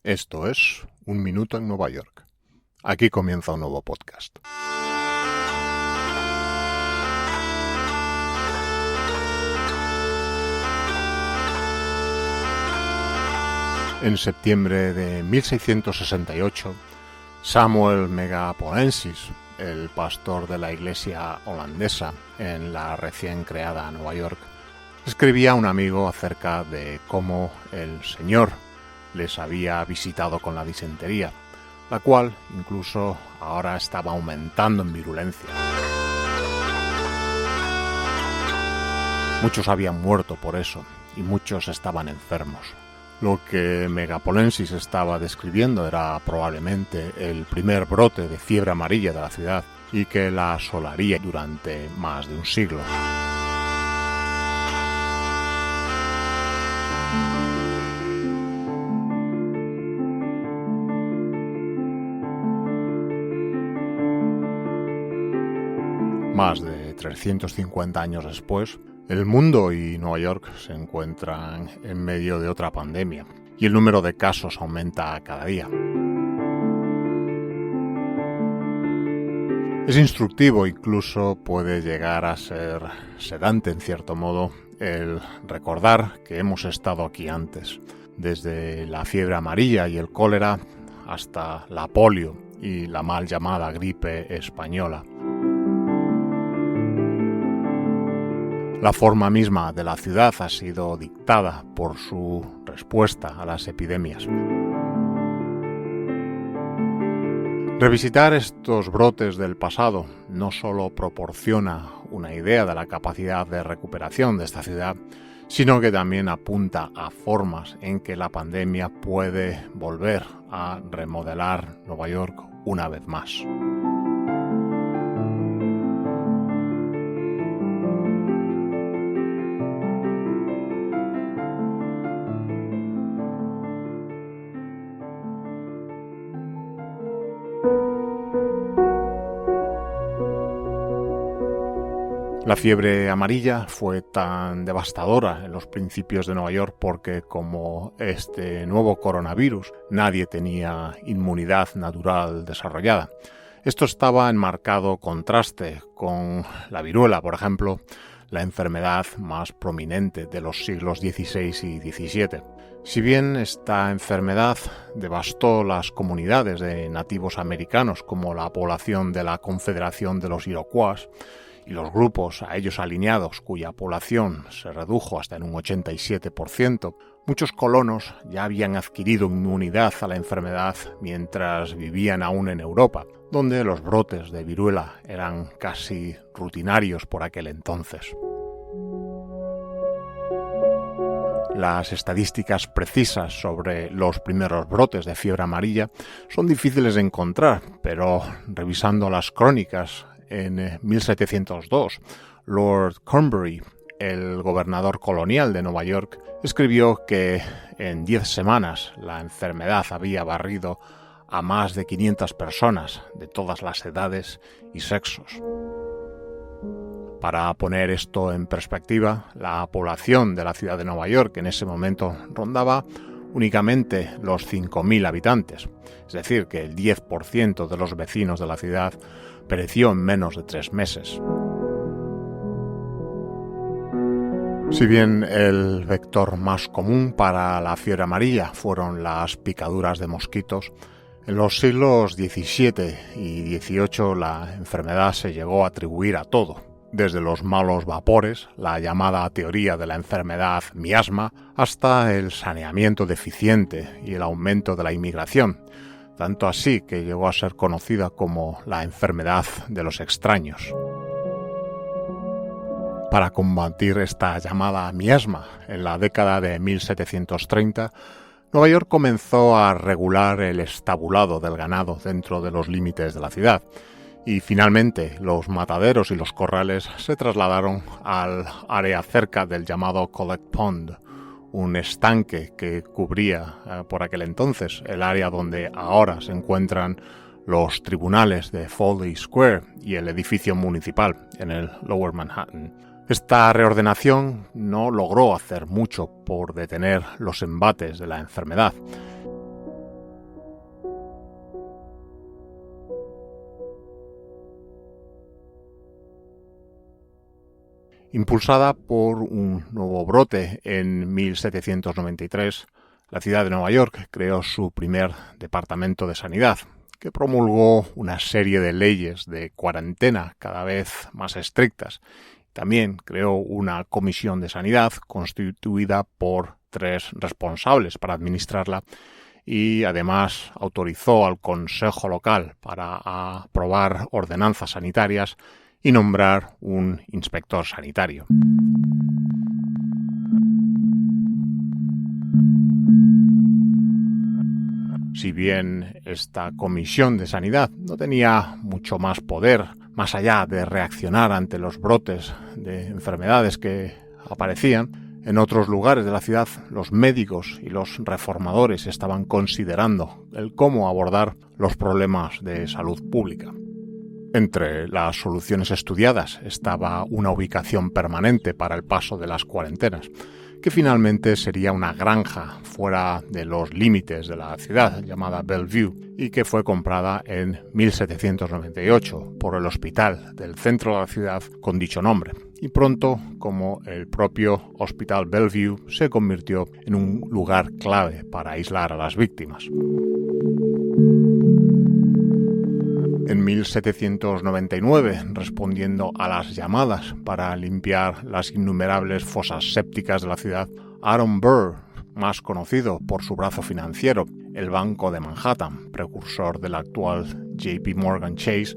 Esto es Un Minuto en Nueva York. Aquí comienza un nuevo podcast. En septiembre de 1668, Samuel Megapolensis, el pastor de la iglesia holandesa en la recién creada Nueva York, escribía a un amigo acerca de cómo el Señor les había visitado con la disentería, la cual incluso ahora estaba aumentando en virulencia. Muchos habían muerto por eso y muchos estaban enfermos. Lo que Megapolensis estaba describiendo era probablemente el primer brote de fiebre amarilla de la ciudad y que la asolaría durante más de un siglo. Más de 350 años después, el mundo y Nueva York se encuentran en medio de otra pandemia y el número de casos aumenta cada día. Es instructivo, incluso puede llegar a ser sedante en cierto modo, el recordar que hemos estado aquí antes, desde la fiebre amarilla y el cólera hasta la polio y la mal llamada gripe española. La forma misma de la ciudad ha sido dictada por su respuesta a las epidemias. Revisitar estos brotes del pasado no solo proporciona una idea de la capacidad de recuperación de esta ciudad, sino que también apunta a formas en que la pandemia puede volver a remodelar Nueva York una vez más. La fiebre amarilla fue tan devastadora en los principios de Nueva York porque, como este nuevo coronavirus, nadie tenía inmunidad natural desarrollada. Esto estaba en marcado contraste con la viruela, por ejemplo, la enfermedad más prominente de los siglos XVI y XVII. Si bien esta enfermedad devastó las comunidades de nativos americanos, como la población de la Confederación de los Iroquois, y los grupos a ellos alineados, cuya población se redujo hasta en un 87%, muchos colonos ya habían adquirido inmunidad a la enfermedad mientras vivían aún en Europa, donde los brotes de viruela eran casi rutinarios por aquel entonces. Las estadísticas precisas sobre los primeros brotes de fiebre amarilla son difíciles de encontrar, pero revisando las crónicas, en 1702, Lord Cornbury, el gobernador colonial de Nueva York, escribió que en 10 semanas la enfermedad había barrido a más de 500 personas de todas las edades y sexos. Para poner esto en perspectiva, la población de la ciudad de Nueva York en ese momento rondaba únicamente los 5.000 habitantes, es decir, que el 10% de los vecinos de la ciudad pereció en menos de 3 meses. Si bien el vector más común para la fiebre amarilla fueron las picaduras de mosquitos, en los siglos XVII y XVIII la enfermedad se llegó a atribuir a todo, desde los malos vapores, la llamada teoría de la enfermedad miasma, hasta el saneamiento deficiente y el aumento de la inmigración, tanto así que llegó a ser conocida como la enfermedad de los extraños. Para combatir esta llamada miasma, en la década de 1730, Nueva York comenzó a regular el estabulado del ganado dentro de los límites de la ciudad, y finalmente los mataderos y los corrales se trasladaron al área cerca del llamado Collect Pond, un estanque que cubría por aquel entonces el área donde ahora se encuentran los tribunales de Foley Square y el edificio municipal en el Lower Manhattan. Esta reordenación no logró hacer mucho por detener los embates de la enfermedad. Impulsada por un nuevo brote en 1793, la ciudad de Nueva York creó su primer departamento de sanidad, que promulgó una serie de leyes de cuarentena cada vez más estrictas. También creó una comisión de sanidad constituida por 3 responsables para administrarla y además autorizó al Consejo Local para aprobar ordenanzas sanitarias y nombrar un inspector sanitario. Si bien esta comisión de sanidad no tenía mucho más poder, más allá de reaccionar ante los brotes de enfermedades que aparecían, en otros lugares de la ciudad los médicos y los reformadores estaban considerando el cómo abordar los problemas de salud pública. Entre las soluciones estudiadas estaba una ubicación permanente para el paso de las cuarentenas, que finalmente sería una granja fuera de los límites de la ciudad llamada Bellevue y que fue comprada en 1798 por el hospital del centro de la ciudad con dicho nombre. Y pronto, como el propio Hospital Bellevue, se convirtió en un lugar clave para aislar a las víctimas. En 1799, respondiendo a las llamadas para limpiar las innumerables fosas sépticas de la ciudad, Aaron Burr, más conocido por su brazo financiero, el Banco de Manhattan, precursor del actual JP Morgan Chase,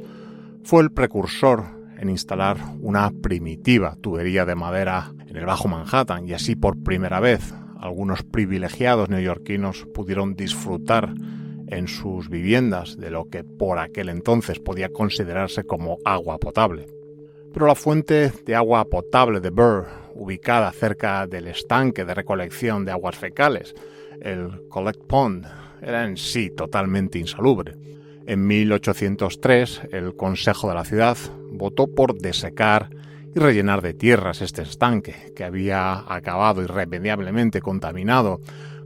fue el precursor en instalar una primitiva tubería de madera en el Bajo Manhattan y así por primera vez algunos privilegiados neoyorquinos pudieron disfrutar en sus viviendas de lo que por aquel entonces podía considerarse como agua potable. Pero la fuente de agua potable de Burr, ubicada cerca del estanque de recolección de aguas fecales, el Collect Pond, era en sí totalmente insalubre. En 1803, el Consejo de la ciudad votó por desecar y rellenar de tierras este estanque, que había acabado irremediablemente contaminado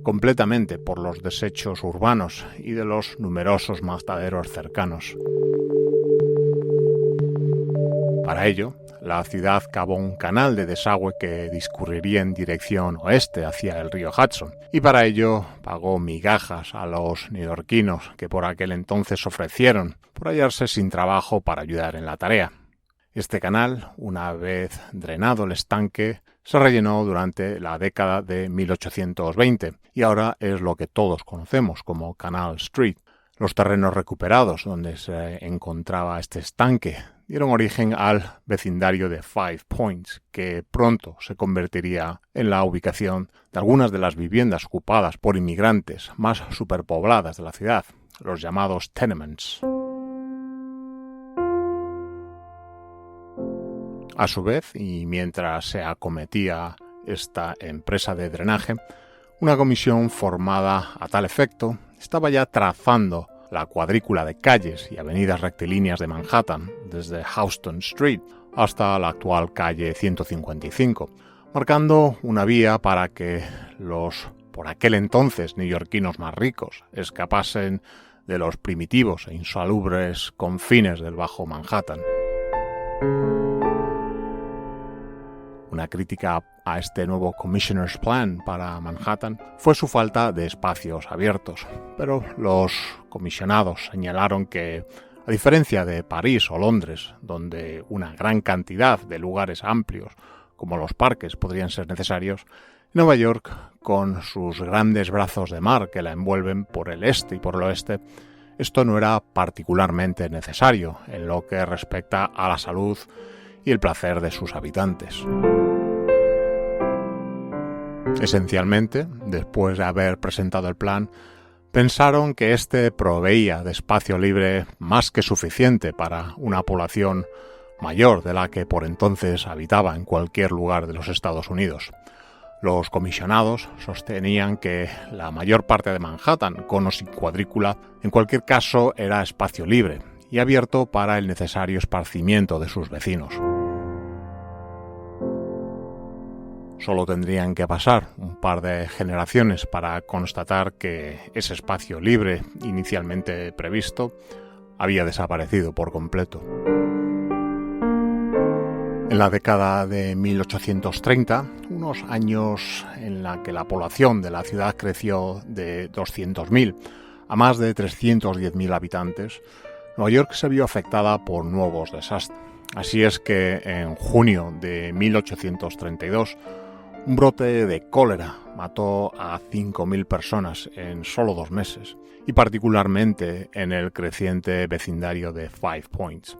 completamente por los desechos urbanos y de los numerosos mataderos cercanos. Para ello, la ciudad cavó un canal de desagüe que discurriría en dirección oeste hacia el río Hudson, y para ello pagó migajas a los neoyorquinos que por aquel entonces ofrecieron por hallarse sin trabajo para ayudar en la tarea. Este canal, una vez drenado el estanque, se rellenó durante la década de 1820 y ahora es lo que todos conocemos como Canal Street. Los terrenos recuperados donde se encontraba este estanque dieron origen al vecindario de Five Points, que pronto se convertiría en la ubicación de algunas de las viviendas ocupadas por inmigrantes más superpobladas de la ciudad, los llamados tenements. A su vez, y mientras se acometía esta empresa de drenaje, una comisión formada a tal efecto estaba ya trazando la cuadrícula de calles y avenidas rectilíneas de Manhattan, desde Houston Street hasta la actual calle 155, marcando una vía para que los, por aquel entonces, neoyorquinos más ricos escapasen de los primitivos e insalubres confines del Bajo Manhattan. Una crítica a este nuevo Commissioner's Plan para Manhattan fue su falta de espacios abiertos, pero los comisionados señalaron que, a diferencia de París o Londres, donde una gran cantidad de lugares amplios como los parques podrían ser necesarios, Nueva York, con sus grandes brazos de mar que la envuelven por el este y por el oeste, esto no era particularmente necesario en lo que respecta a la salud y el placer de sus habitantes. Esencialmente, después de haber presentado el plan, pensaron que este proveía de espacio libre más que suficiente para una población mayor de la que por entonces habitaba en cualquier lugar de los Estados Unidos. Los comisionados sostenían que la mayor parte de Manhattan, con o sin cuadrícula, en cualquier caso era espacio libre y abierto para el necesario esparcimiento de sus vecinos. Solo tendrían que pasar un par de generaciones para constatar que ese espacio libre inicialmente previsto había desaparecido por completo. En la década de 1830, unos años en la que la población de la ciudad creció de 200.000 a más de 310.000 habitantes, Nueva York se vio afectada por nuevos desastres. Así es que en junio de 1832, un brote de cólera mató a 5.000 personas en solo 2 meses, y particularmente en el creciente vecindario de Five Points.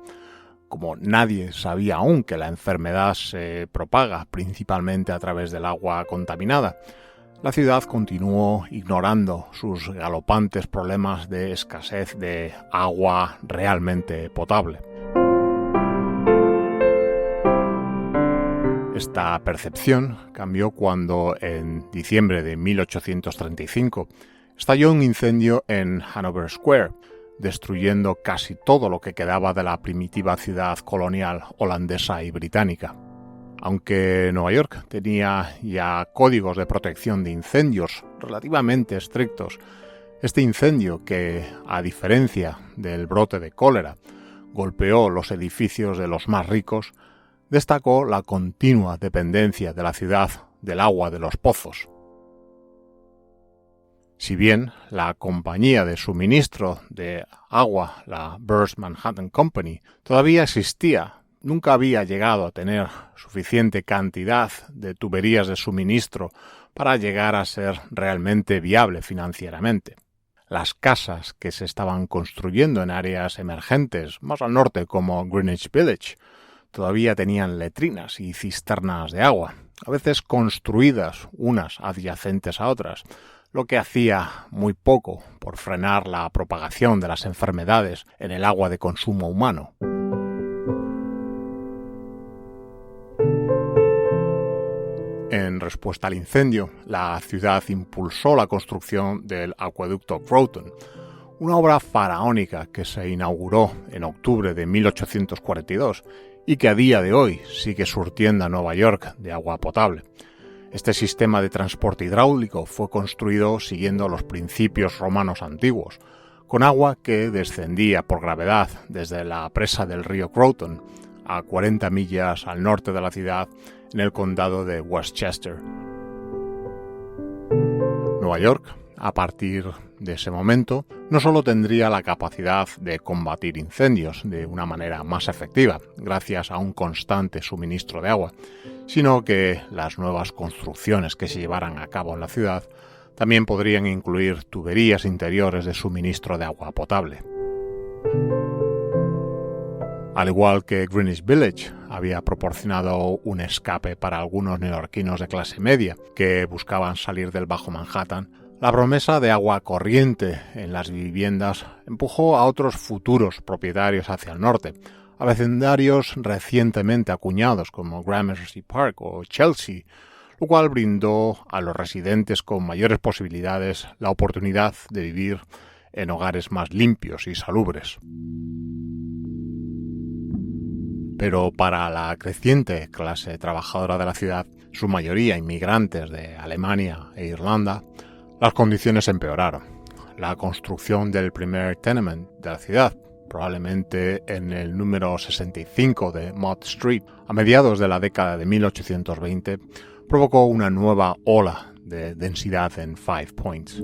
Como nadie sabía aún que la enfermedad se propaga principalmente a través del agua contaminada, la ciudad continuó ignorando sus galopantes problemas de escasez de agua realmente potable. Esta percepción cambió cuando, en diciembre de 1835, estalló un incendio en Hanover Square, destruyendo casi todo lo que quedaba de la primitiva ciudad colonial holandesa y británica. Aunque Nueva York tenía ya códigos de protección de incendios relativamente estrictos, este incendio, que, a diferencia del brote de cólera, golpeó los edificios de los más ricos, destacó la continua dependencia de la ciudad del agua de los pozos. Si bien la compañía de suministro de agua, la Burns Manhattan Company, todavía existía, nunca había llegado a tener suficiente cantidad de tuberías de suministro para llegar a ser realmente viable financieramente. Las casas que se estaban construyendo en áreas emergentes, más al norte como Greenwich Village, todavía tenían letrinas y cisternas de agua, a veces construidas unas adyacentes a otras, lo que hacía muy poco por frenar la propagación de las enfermedades en el agua de consumo humano. En respuesta al incendio, la ciudad impulsó la construcción del acueducto Groton, una obra faraónica que se inauguró en octubre de 1842 y que a día de hoy sigue surtiendo a Nueva York de agua potable. Este sistema de transporte hidráulico fue construido siguiendo los principios romanos antiguos, con agua que descendía por gravedad desde la presa del río Groton, a 40 millas al norte de la ciudad, en el condado de Westchester. Nueva York, a partir de ese momento, no solo tendría la capacidad de combatir incendios de una manera más efectiva, gracias a un constante suministro de agua, sino que las nuevas construcciones que se llevaran a cabo en la ciudad también podrían incluir tuberías interiores de suministro de agua potable. Al igual que Greenwich Village había proporcionado un escape para algunos neoyorquinos de clase media que buscaban salir del Bajo Manhattan, la promesa de agua corriente en las viviendas empujó a otros futuros propietarios hacia el norte, a vecindarios recientemente acuñados como Gramercy Park o Chelsea, lo cual brindó a los residentes con mayores posibilidades la oportunidad de vivir en hogares más limpios y salubres. Pero para la creciente clase trabajadora de la ciudad, su mayoría inmigrantes de Alemania e Irlanda, las condiciones empeoraron. La construcción del primer tenement de la ciudad, probablemente en el número 65 de Mott Street, a mediados de la década de 1820, provocó una nueva ola de densidad en Five Points.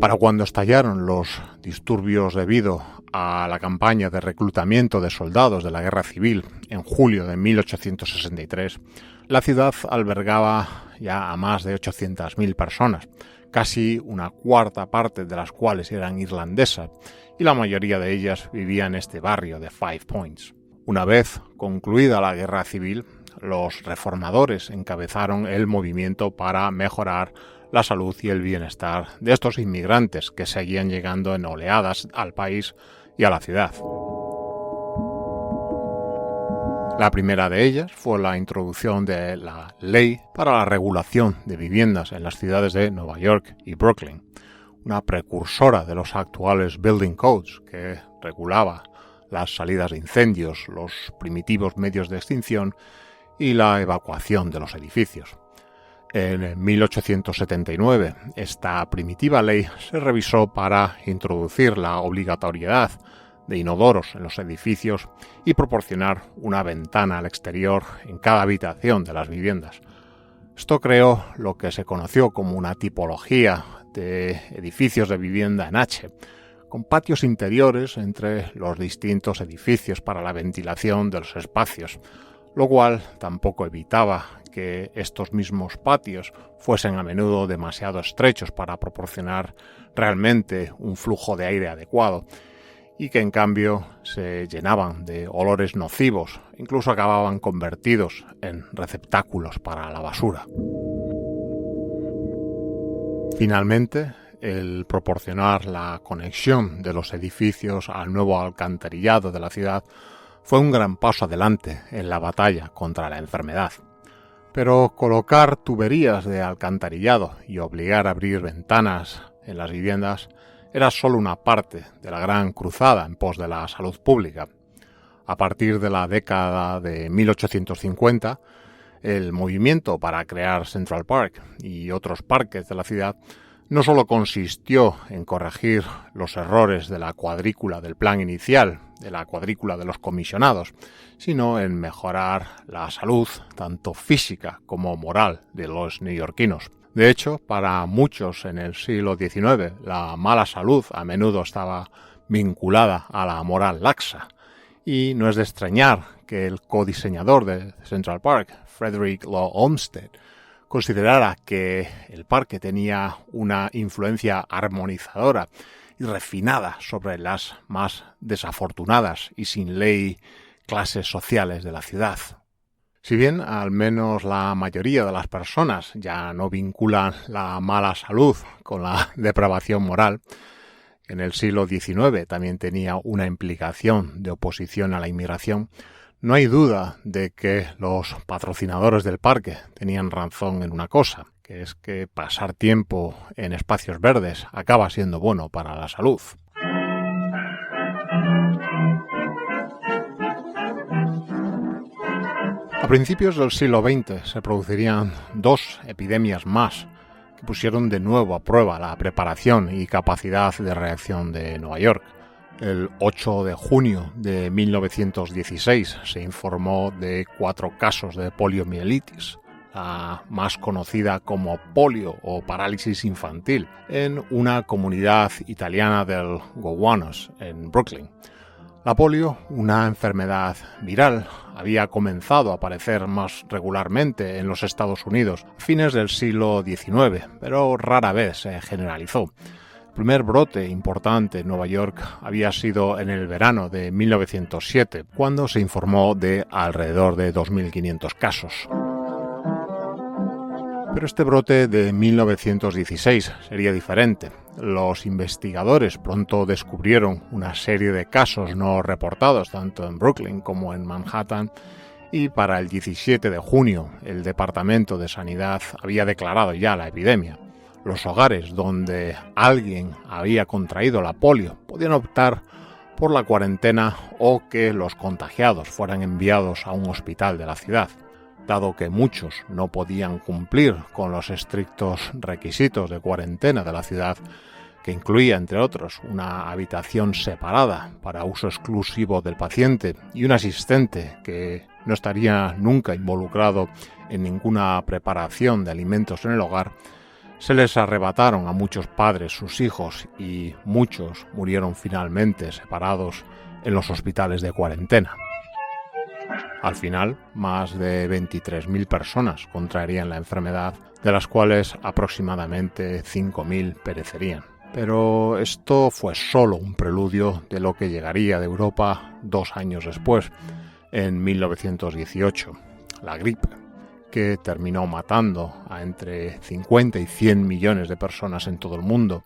Para cuando estallaron los disturbios debido a la campaña de reclutamiento de soldados de la Guerra Civil en julio de 1863, la ciudad albergaba ya a más de 800.000 personas, casi una cuarta parte de las cuales eran irlandesas, y la mayoría de ellas vivían en este barrio de Five Points. Una vez concluida la Guerra Civil, los reformadores encabezaron el movimiento para mejorar la salud y el bienestar de estos inmigrantes que seguían llegando en oleadas al país y a la ciudad. La primera de ellas fue la introducción de la Ley para la Regulación de Viviendas en las ciudades de Nueva York y Brooklyn, una precursora de los actuales Building Codes que regulaba las salidas de incendios, los primitivos medios de extinción y la evacuación de los edificios. En 1879, esta primitiva ley se revisó para introducir la obligatoriedad de inodoros en los edificios y proporcionar una ventana al exterior en cada habitación de las viviendas. Esto creó lo que se conoció como una tipología de edificios de vivienda en H, con patios interiores entre los distintos edificios para la ventilación de los espacios, lo cual tampoco evitaba que estos mismos patios fuesen a menudo demasiado estrechos para proporcionar realmente un flujo de aire adecuado y que en cambio se llenaban de olores nocivos, incluso acababan convertidos en receptáculos para la basura. Finalmente, el proporcionar la conexión de los edificios al nuevo alcantarillado de la ciudad fue un gran paso adelante en la batalla contra la enfermedad. Pero colocar tuberías de alcantarillado y obligar a abrir ventanas en las viviendas era solo una parte de la gran cruzada en pos de la salud pública. A partir de la década de 1850, el movimiento para crear Central Park y otros parques de la ciudad no solo consistió en corregir los errores de la cuadrícula del plan inicial, de la cuadrícula de los comisionados, sino en mejorar la salud, tanto física como moral, de los neoyorquinos. De hecho, para muchos en el siglo XIX, la mala salud a menudo estaba vinculada a la moral laxa, y no es de extrañar que el codiseñador de Central Park, Frederick Law Olmsted, considerara que el parque tenía una influencia armonizadora y refinada sobre las más desafortunadas y sin ley clases sociales de la ciudad. Si bien al menos la mayoría de las personas ya no vinculan la mala salud con la depravación moral, en el siglo XIX también tenía una implicación de oposición a la inmigración, no hay duda de que los patrocinadores del parque tenían razón en una cosa, que es que pasar tiempo en espacios verdes acaba siendo bueno para la salud. A principios del siglo XX se producirían dos epidemias más que pusieron de nuevo a prueba la preparación y capacidad de reacción de Nueva York. El 8 de junio de 1916 se informó de 4 casos de poliomielitis, la más conocida como polio o parálisis infantil, en una comunidad italiana del Gowanus, en Brooklyn. La polio, una enfermedad viral, había comenzado a aparecer más regularmente en los Estados Unidos a fines del siglo XIX, pero rara vez se generalizó. El primer brote importante en Nueva York había sido en el verano de 1907, cuando se informó de alrededor de 2.500 casos. Pero este brote de 1916 sería diferente. Los investigadores pronto descubrieron una serie de casos no reportados tanto en Brooklyn como en Manhattan, y para el 17 de junio el Departamento de Sanidad había declarado ya la epidemia. Los hogares donde alguien había contraído la polio podían optar por la cuarentena o que los contagiados fueran enviados a un hospital de la ciudad. Dado que muchos no podían cumplir con los estrictos requisitos de cuarentena de la ciudad, que incluía, entre otros, una habitación separada para uso exclusivo del paciente y un asistente que no estaría nunca involucrado en ninguna preparación de alimentos en el hogar, se les arrebataron a muchos padres sus hijos y muchos murieron finalmente separados en los hospitales de cuarentena. Al final, más de 23.000 personas contraerían la enfermedad, de las cuales aproximadamente 5.000 perecerían. Pero esto fue solo un preludio de lo que llegaría de Europa 2 años después, en 1918, la gripe, que terminó matando a entre 50 y 100 millones de personas en todo el mundo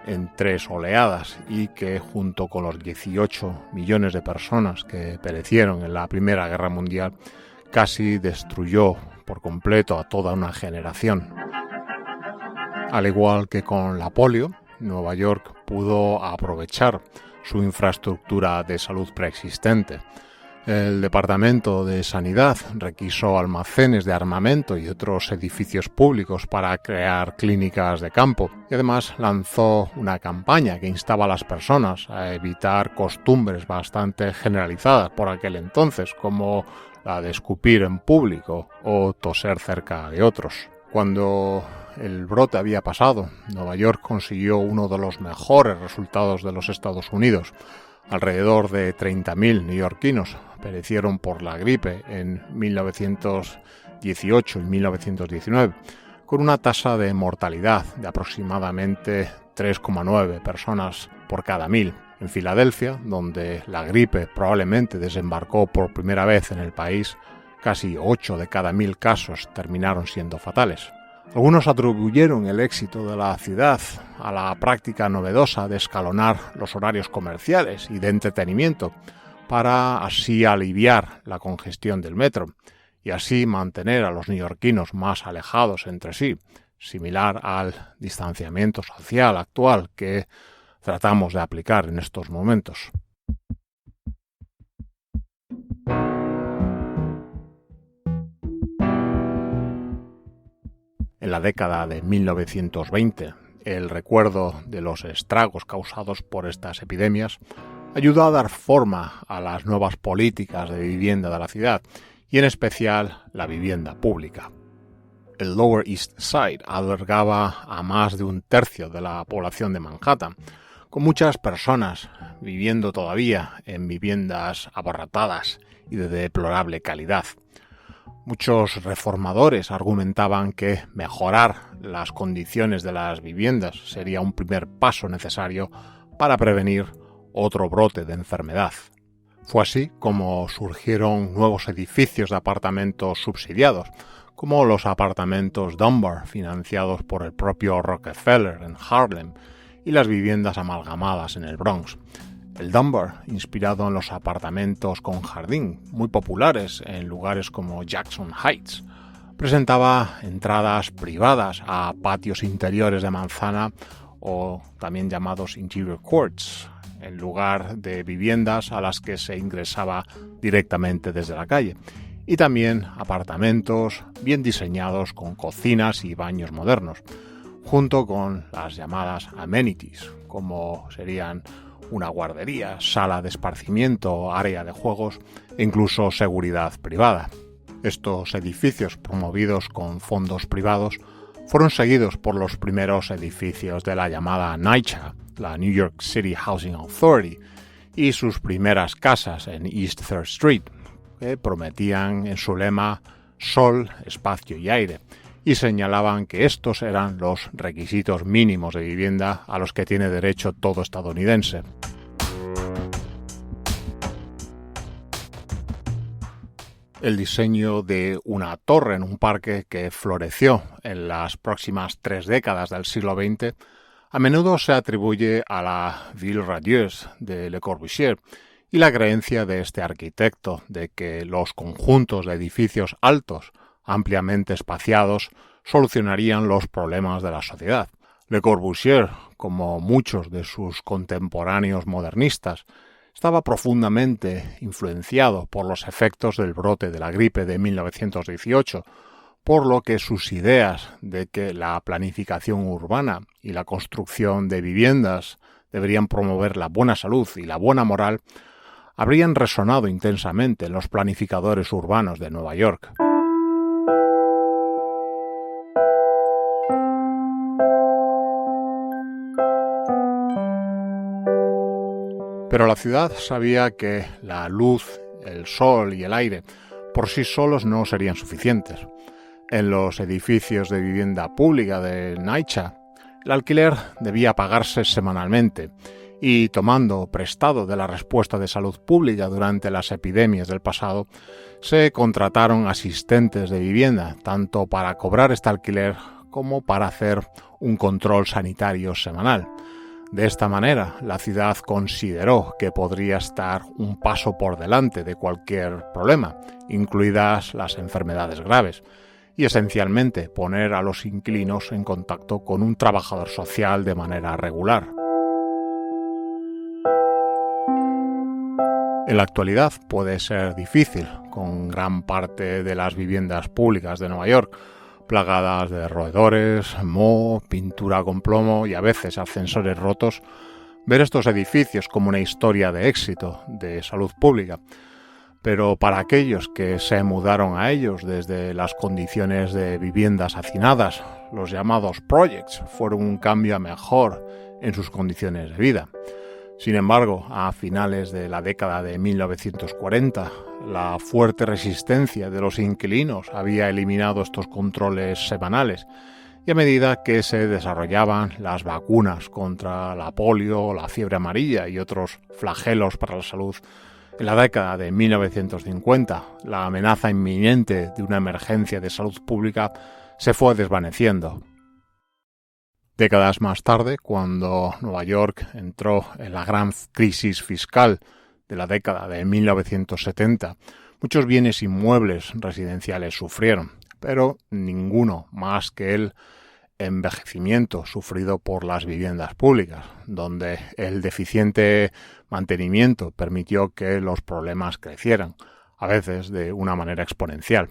en 3 oleadas y que junto con los 18 millones de personas que perecieron en la Primera Guerra Mundial casi destruyó por completo a toda una generación. Al igual que con la polio, Nueva York pudo aprovechar su infraestructura de salud preexistente. El Departamento de Sanidad requisó almacenes de armamento y otros edificios públicos para crear clínicas de campo y además lanzó una campaña que instaba a las personas a evitar costumbres bastante generalizadas por aquel entonces, como la de escupir en público o toser cerca de otros. Cuando el brote había pasado, Nueva York consiguió uno de los mejores resultados de los Estados Unidos. Alrededor de 30.000 neoyorquinos perecieron por la gripe en 1918 y 1919, con una tasa de mortalidad de aproximadamente 3,9 personas por cada 1.000. En Filadelfia, donde la gripe probablemente desembarcó por primera vez en el país, casi 8 de cada 1.000 casos terminaron siendo fatales. Algunos atribuyeron el éxito de la ciudad a la práctica novedosa de escalonar los horarios comerciales y de entretenimiento para así aliviar la congestión del metro y así mantener a los neoyorquinos más alejados entre sí, similar al distanciamiento social actual que tratamos de aplicar en estos momentos. En la década de 1920, el recuerdo de los estragos causados por estas epidemias ayudó a dar forma a las nuevas políticas de vivienda de la ciudad y en especial la vivienda pública. El Lower East Side albergaba a más de un tercio de la población de Manhattan, con muchas personas viviendo todavía en viviendas abarrotadas y de deplorable calidad. Muchos reformadores argumentaban que mejorar las condiciones de las viviendas sería un primer paso necesario para prevenir otro brote de enfermedad. Fue así como surgieron nuevos edificios de apartamentos subsidiados, como los apartamentos Dunbar, financiados por el propio Rockefeller en Harlem, y las viviendas amalgamadas en el Bronx. El Dunbar, inspirado en los apartamentos con jardín, muy populares en lugares como Jackson Heights, presentaba entradas privadas a patios interiores de manzana o también llamados interior courts, en lugar de viviendas a las que se ingresaba directamente desde la calle, y también apartamentos bien diseñados con cocinas y baños modernos, junto con las llamadas amenities, como serían una guardería, sala de esparcimiento, área de juegos e incluso seguridad privada. Estos edificios, promovidos con fondos privados, fueron seguidos por los primeros edificios de la llamada NYCHA, la New York City Housing Authority, y sus primeras casas en East 3rd Street, que prometían en su lema sol, espacio y aire, y señalaban que estos eran los requisitos mínimos de vivienda a los que tiene derecho todo estadounidense. El diseño de una torre en un parque que floreció en las próximas 3 décadas del siglo XX a menudo se atribuye a la Ville radieuse de Le Corbusier y la creencia de este arquitecto de que los conjuntos de edificios altos, ampliamente espaciados, solucionarían los problemas de la sociedad. Le Corbusier, como muchos de sus contemporáneos modernistas, estaba profundamente influenciado por los efectos del brote de la gripe de 1918, por lo que sus ideas de que la planificación urbana y la construcción de viviendas deberían promover la buena salud y la buena moral habrían resonado intensamente en los planificadores urbanos de Nueva York. Pero la ciudad sabía que la luz, el sol y el aire por sí solos no serían suficientes. En los edificios de vivienda pública de NYCHA, el alquiler debía pagarse semanalmente y, tomando prestado de la respuesta de salud pública durante las epidemias del pasado, se contrataron asistentes de vivienda, tanto para cobrar este alquiler como para hacer un control sanitario semanal. De esta manera, la ciudad consideró que podría estar un paso por delante de cualquier problema, incluidas las enfermedades graves, y esencialmente poner a los inquilinos en contacto con un trabajador social de manera regular. En la actualidad puede ser difícil, con gran parte de las viviendas públicas de Nueva York plagadas de roedores, moho, pintura con plomo y a veces ascensores rotos, ver estos edificios como una historia de éxito, de salud pública. Pero para aquellos que se mudaron a ellos desde las condiciones de viviendas hacinadas, los llamados projects fueron un cambio a mejor en sus condiciones de vida. Sin embargo, a finales de la década de 1940, la fuerte resistencia de los inquilinos había eliminado estos controles semanales, y a medida que se desarrollaban las vacunas contra la polio, la fiebre amarilla y otros flagelos para la salud, en la década de 1950, la amenaza inminente de una emergencia de salud pública se fue desvaneciendo. Décadas más tarde, cuando Nueva York entró en la gran crisis fiscal de la década de 1970, muchos bienes inmuebles residenciales sufrieron, pero ninguno más que el envejecimiento sufrido por las viviendas públicas, donde el deficiente mantenimiento permitió que los problemas crecieran, a veces de una manera exponencial.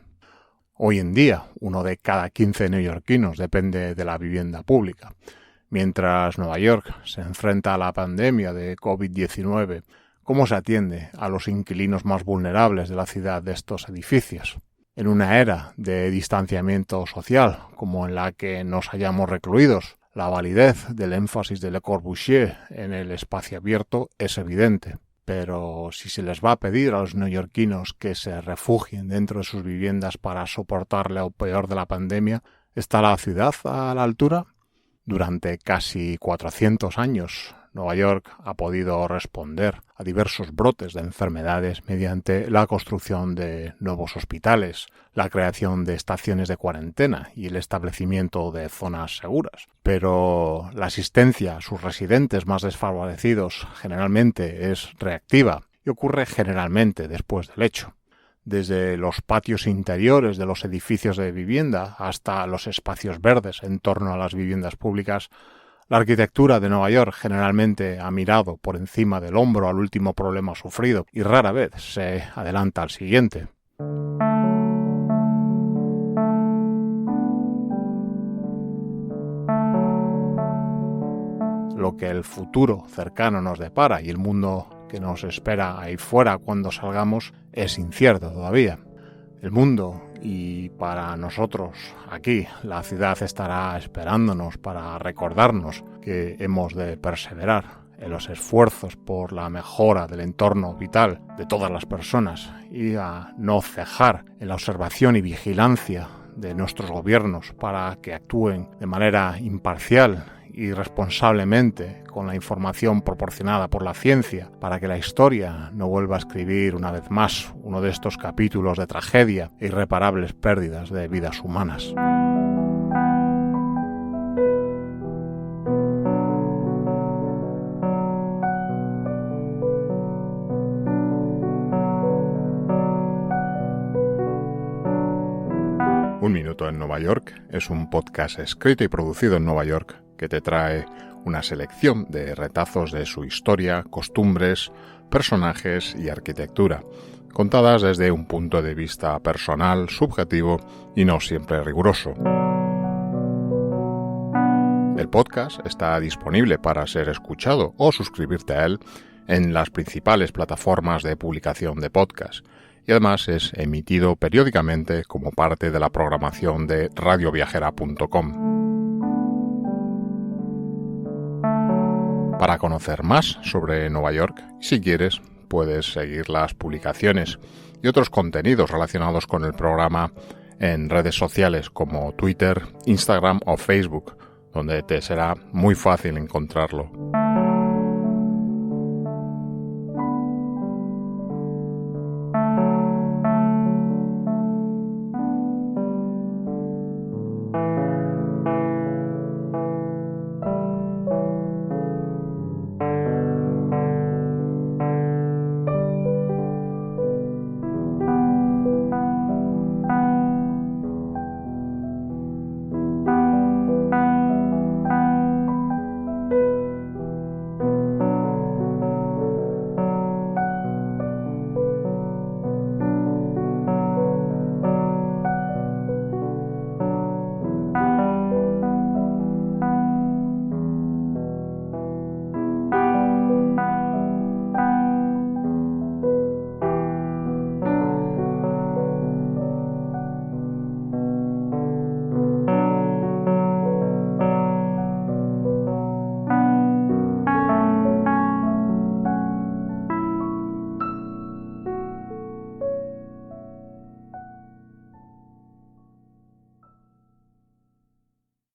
Hoy en día, 1 de cada 15 neoyorquinos depende de la vivienda pública. Mientras Nueva York se enfrenta a la pandemia de COVID-19, ¿cómo se atiende a los inquilinos más vulnerables de la ciudad de estos edificios? En una era de distanciamiento social, como en la que nos hallamos recluidos, la validez del énfasis de Le Corbusier en el espacio abierto es evidente. Pero si se les va a pedir a los neoyorquinos que se refugien dentro de sus viviendas para soportar lo peor de la pandemia, ¿está la ciudad a la altura? Durante casi 400 años, Nueva York ha podido responder a diversos brotes de enfermedades mediante la construcción de nuevos hospitales, la creación de estaciones de cuarentena y el establecimiento de zonas seguras. Pero la asistencia a sus residentes más desfavorecidos generalmente es reactiva y ocurre generalmente después del hecho. Desde los patios interiores de los edificios de vivienda hasta los espacios verdes en torno a las viviendas públicas, la arquitectura de Nueva York generalmente ha mirado por encima del hombro al último problema sufrido y rara vez se adelanta al siguiente. Lo que el futuro cercano nos depara y el mundo que nos espera ahí fuera cuando salgamos es incierto todavía. El mundo y para nosotros aquí la ciudad estará esperándonos para recordarnos que hemos de perseverar en los esfuerzos por la mejora del entorno vital de todas las personas y a no cejar en la observación y vigilancia de nuestros gobiernos para que actúen de manera imparcial y responsablemente con la información proporcionada por la ciencia para que la historia no vuelva a escribir una vez más uno de estos capítulos de tragedia e irreparables pérdidas de vidas humanas. Un Minuto en Nueva York es un podcast escrito y producido en Nueva York que te trae una selección de retazos de su historia, costumbres, personajes y arquitectura, contadas desde un punto de vista personal, subjetivo y no siempre riguroso. El podcast está disponible para ser escuchado o suscribirte a él en las principales plataformas de publicación de podcast y además es emitido periódicamente como parte de la programación de radioviajera.com. Para conocer más sobre Nueva York, si quieres, puedes seguir las publicaciones y otros contenidos relacionados con el programa en redes sociales como Twitter, Instagram o Facebook, donde te será muy fácil encontrarlo.